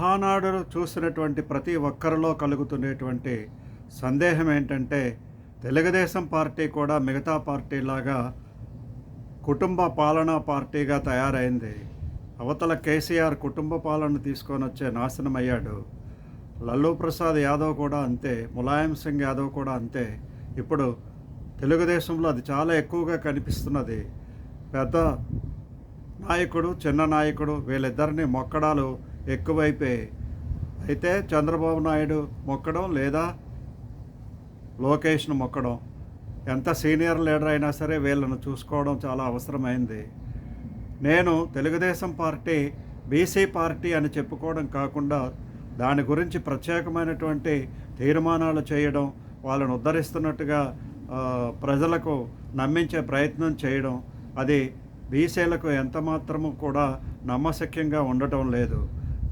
మహానాడు చూసినటువంటి ప్రతి ఒక్కరిలో కలుగుతున్నటువంటి సందేహం ఏంటంటే, తెలుగుదేశం పార్టీ కూడా మిగతా పార్టీలాగా కుటుంబ పాలనా పార్టీగా తయారైంది. అవతల కేసీఆర్ కుటుంబ పాలన తీసుకొనొచ్చే నాశనమయ్యాడు. లల్లూ ప్రసాద్ యాదవ్ కూడా అంతే, ములాయం సింగ్ యాదవ్ కూడా అంతే. ఇప్పుడు తెలుగుదేశంలో అది చాలా ఎక్కువగా కనిపిస్తున్నది. పెద్ద నాయకుడు, చిన్న నాయకుడు వీళ్ళిద్దరిని మొక్కడాలు ఎక్కువైపోయాయి. అయితే చంద్రబాబు నాయుడు మొక్కడం లేదా లోకేష్ను మొక్కడం, ఎంత సీనియర్ లీడర్ అయినా సరే వీళ్ళను చూసుకోవడం చాలా అవసరమైంది. నేను తెలుగుదేశం పార్టీ బీసీ పార్టీ అని చెప్పుకోవడం కాకుండా దాని గురించి ప్రత్యేకమైనటువంటి తీర్మానాలు చేయడం, వాళ్ళను ఉద్ధరిస్తున్నట్టుగా ప్రజలకు నమ్మించే ప్రయత్నం చేయడం, అది బీసీలకు ఎంత మాత్రము కూడా నమ్మశక్యంగా ఉండటం లేదు.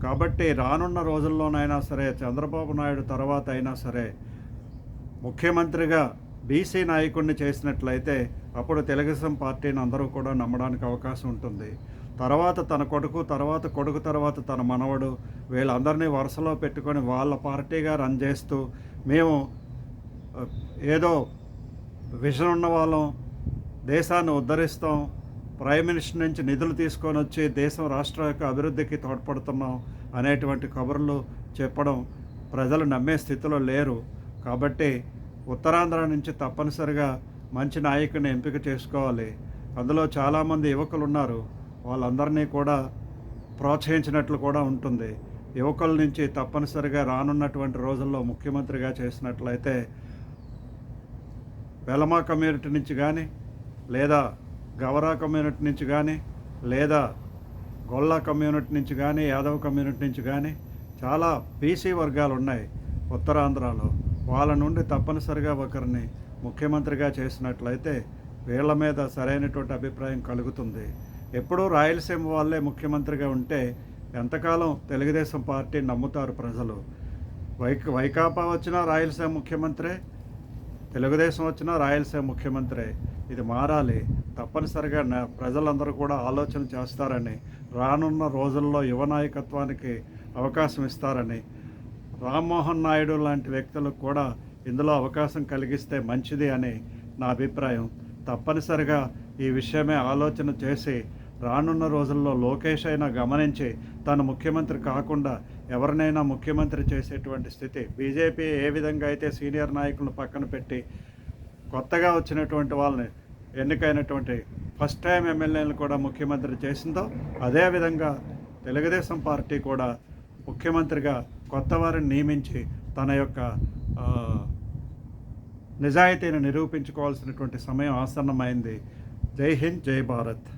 కాబట్టి రానున్న రోజుల్లోనైనా సరే, చంద్రబాబు నాయుడు తర్వాత అయినా సరే ముఖ్యమంత్రిగా బీసీ నాయకుడిని చేసినట్లయితే అప్పుడు తెలుగుదేశం పార్టీని అందరూ కూడా నమ్మడానికి అవకాశం ఉంటుంది. తర్వాత తన కొడుకు, తర్వాత తన మనవడు, వీళ్ళందరినీ వరుసలో పెట్టుకొని వాళ్ళ పార్టీగా రన్ చేస్తూ మేము ఏదో విజన్ ఉన్న వాళ్ళం, దేశాన్ని ఉద్ధరిస్తాం, ప్రైమ్ మినిస్టర్ నుంచి నిధులు తీసుకొని వచ్చి దేశం రాష్ట్ర యొక్క అభివృద్ధికి తోడ్పడుతున్నాం అనేటువంటి కబుర్లు చెప్పడం ప్రజలు నమ్మే స్థితిలో లేరు. కాబట్టి ఉత్తరాంధ్ర నుంచి తప్పనిసరిగా మంచి నాయకుని ఎంపిక చేసుకోవాలి. అందులో చాలామంది యువకులు ఉన్నారు, వాళ్ళందరినీ కూడా ప్రోత్సహించినట్లు కూడా ఉంటుంది. యువకుల నుంచి తప్పనిసరిగా రానున్నటువంటి రోజుల్లో ముఖ్యమంత్రిగా చేసినట్లయితే వెలమా కమ్యూనిటీ నుంచి కానీ, లేదా గవరా కమ్యూనిటీ నుంచి కానీ, లేదా గొల్లా కమ్యూనిటీ నుంచి కానీ, యాదవ్ కమ్యూనిటీ నుంచి కానీ చాలా బీసీ వర్గాలు ఉన్నాయి ఉత్తరాంధ్రలో. వాళ్ళ నుండి తప్పనిసరిగా ఒకరిని ముఖ్యమంత్రిగా చేసినట్లయితే వీళ్ళ మీద సరైనటువంటి అభిప్రాయం కలుగుతుంది. ఎప్పుడూ రాయలసీమ వాళ్ళే ముఖ్యమంత్రిగా ఉంటే ఎంతకాలం తెలుగుదేశం పార్టీ నమ్ముతారు ప్రజలు? వైకాపా వచ్చినా రాయలసీమ ముఖ్యమంత్రే, తెలుగుదేశం వచ్చినా రాయలసీమ ముఖ్యమంత్రే. ఇది మారాలి. తప్పనిసరిగా ప్రజలందరూ కూడా ఆలోచన చేస్తారని, రానున్న రోజుల్లో యువ నాయకత్వానికి అవకాశం ఇస్తారని, రామ్మోహన్ నాయుడు లాంటి వ్యక్తులకు కూడా ఇందులో అవకాశం కలిగిస్తే మంచిది అని నా అభిప్రాయం. తప్పనిసరిగా ఈ విషయమే ఆలోచన చేసి రానున్న రోజుల్లో లోకేష్ అయినా గమనించి తను ముఖ్యమంత్రి కాకుండా ఎవరినైనా ముఖ్యమంత్రి చేసేటువంటి స్థితి, బీజేపీ ఏ విధంగా అయితే సీనియర్ నాయకులను పక్కన పెట్టి కొత్తగా వచ్చినటువంటి వాళ్ళని, ఎన్నికైనటువంటి ఫస్ట్ టైం ఎమ్మెల్యేలను కూడా ముఖ్యమంత్రి చేసిందో అదేవిధంగా తెలుగుదేశం పార్టీ కూడా ముఖ్యమంత్రిగా కొత్త వారిని నియమించి తన యొక్క నిజాయితీని నిరూపించుకోవాల్సినటువంటి సమయం ఆసన్నమైంది. జై హింద్, జై భారత్.